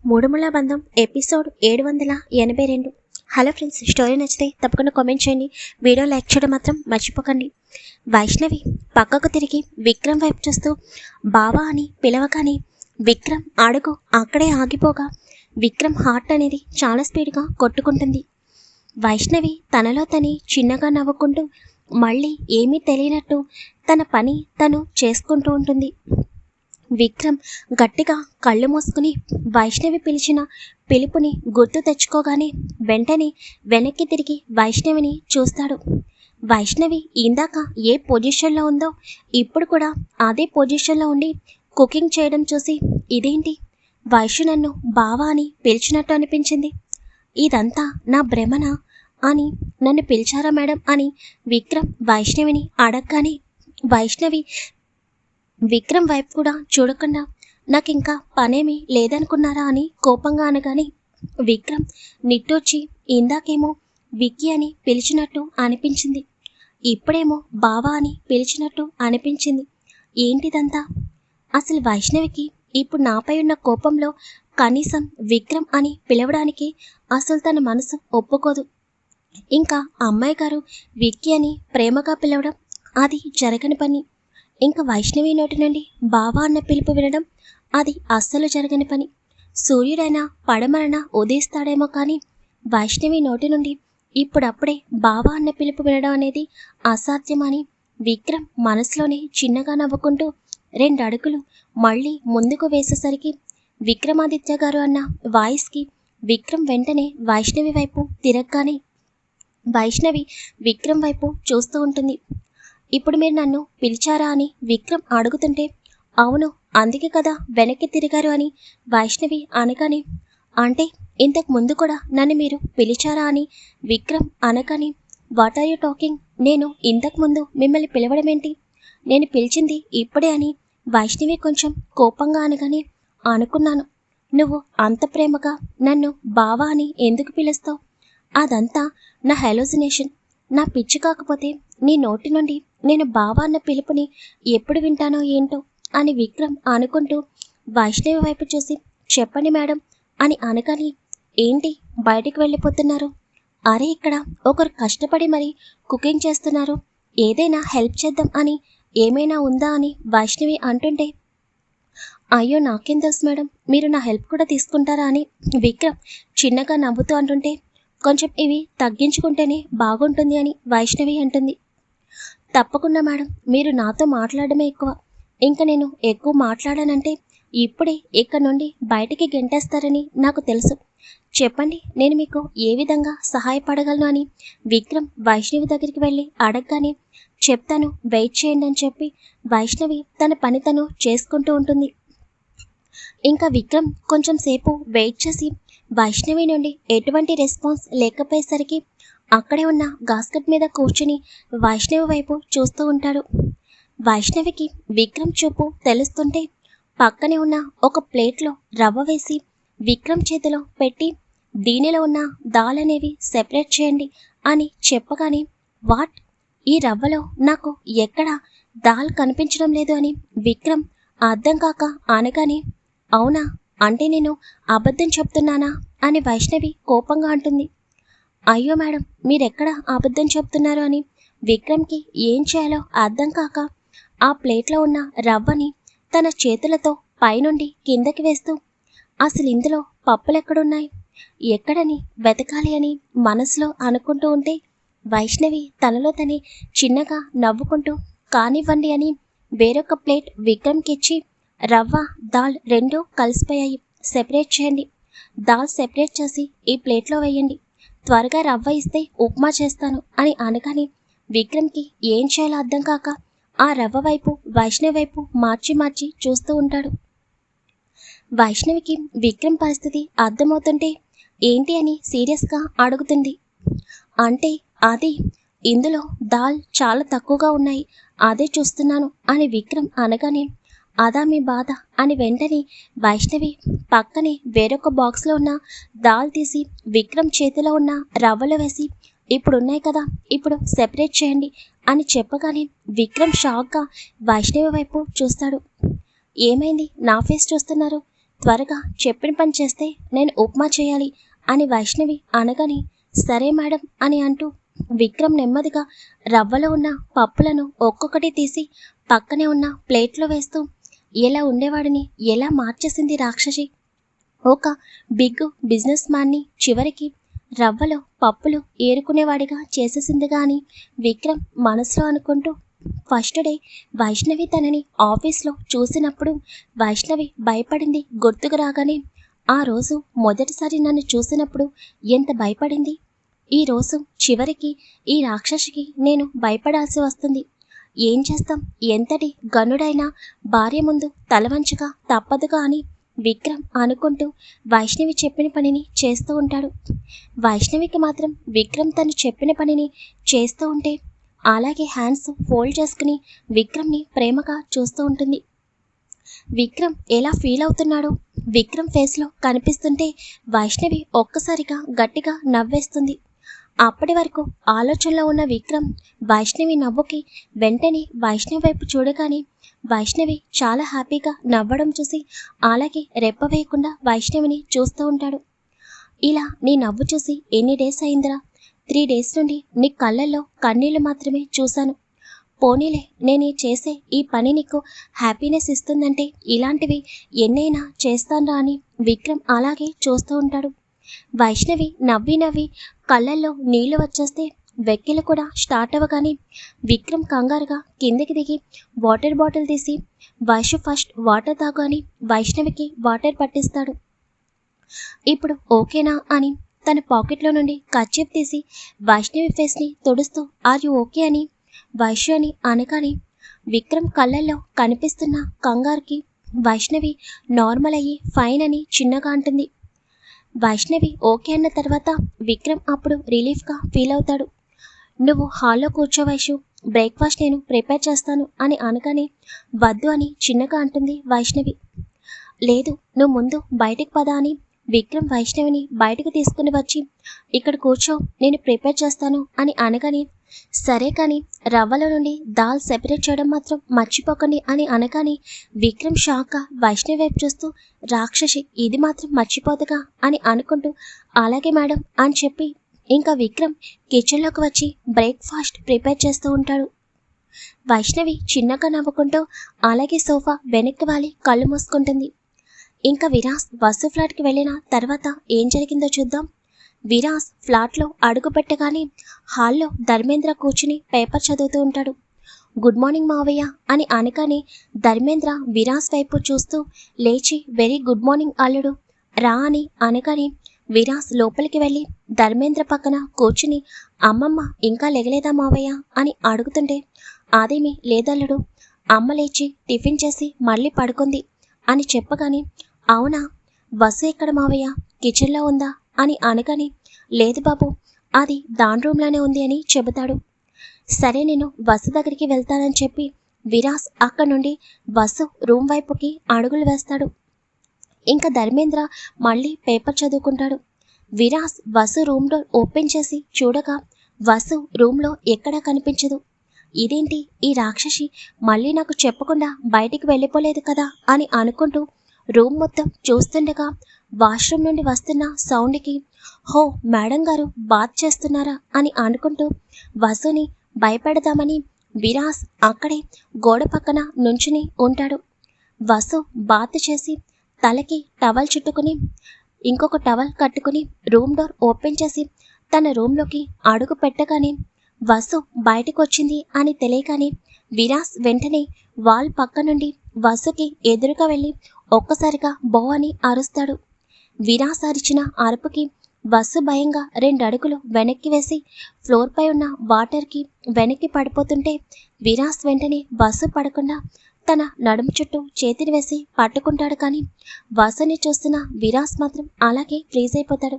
మూడుముళ్ళ బంధం episode 782. Hello friends, story నచ్చితే తప్పకుండా కామెంట్ చేయండి. వీడియో లైక్ చేయడం మాత్రం మర్చిపోకండి. వైష్ణవి పక్కకు తిరిగి విక్రమ్ వైపు చూస్తూ బావా అని పిలవగానే విక్రమ్ అడుగు అక్కడే ఆగిపోగా విక్రమ్ హార్ట్ అనేది చాలా స్పీడ్గా కొట్టుకుంటుంది. వైష్ణవి తనలో తని చిన్నగా నవ్వుకుంటూ మళ్ళీ ఏమీ తెలియనట్టు తన పని తను చేసుకుంటూ ఉంటుంది. విక్రమ్ గట్టిగా కళ్ళు మూసుకుని వైష్ణవి పిలిచిన పిలుపుని గుర్తు తెచ్చుకోగానే వెంటనే వెనక్కి తిరిగి వైష్ణవిని చూస్తాడు. వైష్ణవి ఇందాక ఏ పొజిషన్లో ఉందో ఇప్పుడు కూడా అదే పొజిషన్లో ఉండి కుకింగ్ చేయడం చూసి ఇదేంటి, వైష్ణు నన్ను బావా అని పిలిచినట్టు అనిపించింది, ఇదంతా నా భ్రమనా అని, నన్ను పిలిచారా మేడం అని విక్రమ్ వైష్ణవిని అడగగానే వైష్ణవి విక్రమ్ వైపు కూడా చూడకుండా నాకింకా పనేమీ లేదనుకున్నారా అని కోపంగా అనగానే విక్రమ్ నిట్టూర్చి ఇందాకేమో విక్కీ అని పిలిచినట్టు అనిపించింది, ఇప్పుడేమో బావా అని పిలిచినట్టు అనిపించింది, ఏంటిదంతా? అసలు వైష్ణవికి ఇప్పుడు నాపై ఉన్న కోపంలో కనీసం విక్రమ్ అని పిలవడానికి అసలు తన మనసు ఒప్పుకోదు. ఇంకా అమ్మాయి గారు విక్కీ అని ప్రేమగా పిలవడం అది జరగని పని. ఇంకా వైష్ణవి నోటి నుండి బావా అన్న పిలుపు వినడం అది అస్సలు జరగని పని. సూర్యుడైనా పడమరన ఉదయిస్తాడేమో కానీ వైష్ణవి నోటి నుండి ఇప్పుడప్పుడే బావా అన్న పిలుపు వినడం అనేది అసాధ్యమని విక్రమ్ మనసులోనే చిన్నగా నవ్వుకుంటూ 2 అడుగులు మళ్ళీ ముందుకు వేసేసరికి విక్రమాదిత్య గారు అన్న వాయిస్కి విక్రమ్ వెంటనే వైష్ణవి వైపు తిరగగానే వైష్ణవి విక్రమ్ వైపు చూస్తూ ఉంటుంది. ఇప్పుడు మీరు నన్ను పిలిచారా అని విక్రమ్ అడుగుతుంటే అవును, అందుకే కదా వెనక్కి తిరిగారు అని వైష్ణవి అనగానే అంటే ఇంతకు ముందు కూడా నన్ను మీరు పిలిచారా అని విక్రమ్ అనగానే వాట్ ఆర్ యూ టాకింగ్, నేను ఇంతకు ముందు మిమ్మల్ని పిలవడం ఏంటి, నేను పిలిచింది ఇప్పుడే అని వైష్ణవి కొంచెం కోపంగా అనగానే అనుకున్నాను, నువ్వు అంత ప్రేమగా నన్ను బావా అని ఎందుకు పిలుస్తావు, అదంతా నా హెలోసినేషన్, నా పిచ్చి కాకపోతే నీ నోటి నుండి నేను బావా అన్న పిలుపుని ఎప్పుడు వింటానో ఏంటో అని విక్రమ్ అనుకుంటూ వైష్ణవి వైపు చూసి చెప్పండి మేడం అని అనగానే ఏంటి బయటికి వెళ్ళిపోతున్నారు, అరే ఇక్కడ ఒకరు కష్టపడి మరి కుకింగ్ చేస్తున్నారు, ఏదైనా హెల్ప్ చేద్దాం అని ఏమైనా ఉందా అని వైష్ణవి అంటుంటే అయ్యో నాకేం తెలుసు మేడం, మీరు నా హెల్ప్ కూడా తీసుకుంటారా అని విక్రమ్ చిన్నగా నవ్వుతూ అంటుంటే కొంచెం ఇవి తగ్గించుకుంటేనే బాగుంటుంది అని వైష్ణవి అంటుంది. తప్పకుండా మేడం, మీరు నాతో మాట్లాడమే ఎక్కువ, ఇంకా నేను ఎక్కువ మాట్లాడానంటే ఇప్పుడే ఇక్కడ నుండి బయటికి గెంటేస్తారని నాకు తెలుసు, చెప్పండి నేను మీకు ఏ విధంగా సహాయపడగలను అని విక్రమ్ వైష్ణవి దగ్గరికి వెళ్ళి అడగగానే చెప్తాను వెయిట్ చేయండి అని చెప్పి వైష్ణవి తన పని తను చేసుకుంటూ ఉంటుంది. ఇంకా విక్రమ్ కొంచెం సేపు వెయిట్ చేసి వైష్ణవి నుండి ఎటువంటి రెస్పాన్స్ లేకపోయేసరికి అక్కడే ఉన్న గాస్కెట్ మీద కూర్చుని వైష్ణవి వైపు చూస్తూ ఉంటాడు. వైష్ణవికి విక్రమ్ చూపు తెలుస్తుంటే పక్కనే ఉన్న ఒక ప్లేట్లో రవ్వ వేసి విక్రమ్ చేతిలో పెట్టి దీనిలో ఉన్న దాల్ అనేవి సెపరేట్ చేయండి అని చెప్పగానే వాట్, ఈ రవ్వలో నాకు ఎక్కడా దాల్ కనిపించడం లేదు అని విక్రమ్ అర్థం కాక అనగానే అవునా, అంటే నేను అబద్ధం చెప్తున్నానా అని వైష్ణవి కోపంగా అంటుంది. అయ్యో మేడం, మీరెక్కడ అబద్ధం చెప్తున్నారు అని విక్రమ్కి ఏం చేయాలో అర్థం కాక ఆ ప్లేట్లో ఉన్న రవ్వని తన చేతులతో పైనుండి కిందకి వేస్తూ అసలు ఇందులో పప్పులెక్కడున్నాయి, ఎక్కడని వెతకాలి అని మనసులో అనుకుంటూ ఉంటే వైష్ణవి తనలో తనే చిన్నగా నవ్వుకుంటూ కానివ్వండి అని వేరొక ప్లేట్ విక్రమ్కి ఇచ్చి రవ్వ దాల్ 2 కలిసిపోయాయి, సెపరేట్ చేయండి, దాల్ సెపరేట్ చేసి ఈ ప్లేట్లో వేయండి, త్వరగా రవ్వ ఇస్తే ఉప్మా చేస్తాను అని అనగానే విక్రమ్కి ఏం చేయాలో అర్థం కాక ఆ రవ్వ వైపు వైష్ణవి వైపు మార్చి మార్చి చూస్తూ ఉంటాడు. వైష్ణవికి విక్రమ్ పరిస్థితి అర్థమవుతుంటే ఏంటి అని సీరియస్గా అడుగుతుంది. అంటే అది ఇందులో దాల్ చాలా తక్కువగా ఉన్నాయి, అదే చూస్తున్నాను అని విక్రమ్ అనగానే అదా మీ బాధ అని వెంటనే వైష్ణవి పక్కనే వేరొక బాక్స్లో ఉన్న దాల్ తీసి విక్రమ్ చేతిలో ఉన్న రవ్వలో వేసి ఇప్పుడున్నాయి కదా, ఇప్పుడు సెపరేట్ చేయండి అని చెప్పగానే విక్రమ్ షాక్గా వైష్ణవి వైపు చూస్తాడు. ఏమైంది నా ఫేస్ చూస్తున్నారు, త్వరగా చెప్పిన పని చేస్తే నేను ఉప్మా చేయాలి అని వైష్ణవి అనగానే సరే మేడం అని అంటూ విక్రమ్ నెమ్మదిగా రవ్వలో ఉన్న పప్పులను ఒక్కొక్కటి తీసి పక్కనే ఉన్న ప్లేట్లో వేస్తూ ఎలా ఉండేవాడిని ఎలా మార్చేసింది రాక్షసి. ఒక బిగ్ బిజినెస్ మ్యాన్ని చివరికి రవ్వలో పప్పులు ఏరుకునేవాడిగా చేసేసిందిగా అని విక్రమ్ మనసులో అనుకుంటూ ఫస్ట్ డే వైష్ణవి తనని ఆఫీస్లో చూసినప్పుడు వైష్ణవి భయపడింది గుర్తుకు రాగానే ఆ రోజు మొదటిసారి నన్ను చూసినప్పుడు ఎంత భయపడింది, ఈరోజు చివరికి ఈ రాక్షసికి నేను భయపడాల్సి వస్తుంది. ఏం చేస్తాం, ఎంతటి గనుడైనా భార్య ముందు తలవంచక తప్పదుగా అని విక్రమ్ అనుకుంటూ వైష్ణవి చెప్పిన పనిని చేస్తూ ఉంటాడు. వైష్ణవికి మాత్రం విక్రమ్ తను చెప్పిన పనిని చేస్తూ ఉంటే అలాగే హ్యాండ్స్ ఫోల్డ్ చేసుకుని విక్రమ్ని ప్రేమగా చూస్తూ ఉంటుంది. విక్రమ్ ఎలా ఫీల్ అవుతున్నాడో విక్రమ్ ఫేస్లో కనిపిస్తుంటే వైష్ణవి ఒక్కసారిగా గట్టిగా నవ్వేస్తుంది. అప్పటి వరకు ఆలోచనలో ఉన్న విక్రమ్ వైష్ణవి నవ్వుకి వెంటనే వైష్ణవి వైపు చూడగానే వైష్ణవి చాలా హ్యాపీగా నవ్వడం చూసి అలాగే రెప్ప వేయకుండా వైష్ణవిని చూస్తూ ఉంటాడు. ఇలా నీ నవ్వు చూసి ఎన్ని డేస్ అయిందిరా? 3 days నుండి నీ కళ్ళల్లో కన్నీళ్లు మాత్రమే చూశాను. పోనీలే, నేను చేసే ఈ పని నీకు హ్యాపీనెస్ ఇస్తుందంటే ఇలాంటివి ఎన్నైనా చేస్తాన్రా అని విక్రమ్ అలాగే చూస్తూ ఉంటాడు. వైష్ణవి నవ్వి నవ్వి కళ్ళల్లో నీళ్లు వచ్చేస్తే వెక్కిలు కూడా స్టార్ట్ అవ్వగానే విక్రమ్ కంగారుగా కిందకి దిగి వాటర్ బాటిల్ తీసి వైషు ఫస్ట్ వాటర్ తాగు అని వైష్ణవికి వాటర్ పట్టిస్తాడు. ఇప్పుడు ఓకేనా అని తన పాకెట్లో నుండి కర్చీఫ్ తీసి వైష్ణవి ఫేస్ని తుడుస్తూ ఆర్ యు ఓకే అని వైషు అని అనగానే విక్రమ్ కళ్ళల్లో కనిపిస్తున్న కంగారుకి వైష్ణవి నార్మల్ అయ్యి ఫైన్ అని చిన్నగా అంటుంది. వైష్ణవి ఓకే అన్న తర్వాత విక్రమ్ అప్పుడు రిలీఫ్గా ఫీల్ అవుతాడు. నువ్వు హాల్లో కూర్చో వైషు, బ్రేక్ఫాస్ట్ నేను ప్రిపేర్ చేస్తాను అని అనగానే వద్దు అని చిన్నగా అంటుంది వైష్ణవి. లేదు, నువ్వు ముందు బయటికి పద అని విక్రమ్ వైష్ణవిని బయటకు తీసుకుని వచ్చి ఇక్కడ కూర్చో నేను ప్రిపేర్ చేస్తాను అని అనగానే సరే కానీ రవ్వల నుండి దాల్ సెపరేట్ చేయడం మాత్రం మర్చిపోకండి అని అనగానే విక్రమ్ షాక్గా వైష్ణవి వైపు చూస్తూ రాక్షసి ఇది మాత్రం మర్చిపోదుగా అని అనుకుంటూ అలాగే మేడం అని చెప్పి ఇంకా విక్రమ్ కిచెన్లోకి వచ్చి బ్రేక్ఫాస్ట్ ప్రిపేర్ చేస్తూ ఉంటాడు. వైష్ణవి చిన్నగా నవ్వుకుంటూ అలాగే సోఫా వెనక్కి వాలి కళ్ళు మూసుకుంటుంది. ఇంకా విరాస్ వసు ఫ్లాట్కి వెళ్ళిన తర్వాత ఏం జరిగిందో చూద్దాం. విరాస్ ఫ్లాట్లో అడుగు పెట్టగానే హాల్లో ధర్మేంద్ర కూర్చుని పేపర్ చదువుతూ ఉంటాడు. గుడ్ మార్నింగ్ మావయ్య అని అనగానే ధర్మేంద్ర విరాస్ వైపు చూస్తూ లేచి వెరీ గుడ్ మార్నింగ్ అల్లుడు రా అని అనగానే విరాస్ లోపలికి వెళ్ళి ధర్మేంద్ర పక్కన కూర్చుని అమ్మమ్మ ఇంకా లెగలేదా మావయ్య అని అడుగుతుంటే అదేమీ లేదల్లుడు, అమ్మ లేచి టిఫిన్ చేసి మళ్ళీ పడుకుంది అని చెప్పగానే అవునా, వసు ఎక్కడ మావయ్య, కిచెన్లో ఉందా అని అనగానే లేదు బాబు, అది దాని రూమ్లోనే ఉంది అని చెబుతాడు. సరే నేను వసు దగ్గరికి వెళ్తానని చెప్పి విరాస్ అక్కడి నుండి వసు రూమ్ వైపుకి అడుగులు వేస్తాడు. ఇంకా ధర్మేంద్ర మళ్ళీ paper చదువుకుంటాడు. Viraj Vasu room door open చేసి చూడగా వసు రూమ్లో ఎక్కడా కనిపించదు. ఇదేంటి, ఈ రాక్షసి మళ్ళీ నాకు చెప్పకుండా బయటికి వెళ్ళిపోలేదు కదా అని అనుకుంటూ రూమ్ మొత్తం చూస్తుండగా వాష్రూమ్ నుండి వస్తున్న సౌండ్కి హో మేడం గారు బాత్ చేస్తున్నారా అని అనుకుంటూ వసుని భయపెడదామని విరాస్ అక్కడే గోడ పక్కన నుంచుని ఉంటాడు. వసు బాత్ చేసి తలకి టవల్ చుట్టుకుని ఇంకొక టవల్ కట్టుకుని రూమ్ డోర్ ఓపెన్ చేసి తన రూమ్లోకి అడుగు పెట్టగానే వసు బయటకు వచ్చింది అని తెలియగానే విరాస్ వెంటనే వాల్ పక్క నుండి వసుకి ఎదురుగా వెళ్ళి ఒక్కసారిగా బో అని అరుస్తాడు. విరాస్ అరిచిన అరుపుకి వసు భయంగా 2 అడుగులు వెనక్కి వేసి ఫ్లోర్పై ఉన్న వాటర్కి వెనక్కి పడిపోతుంటే విరాస్ వెంటనే వసు పడకుండా తన నడుము చుట్టూ చేతిని వేసి పట్టుకుంటాడు. కానీ వసుని చూస్తున్న విరాస్ మాత్రం అలాగే ఫ్రీజ్ అయిపోతాడు.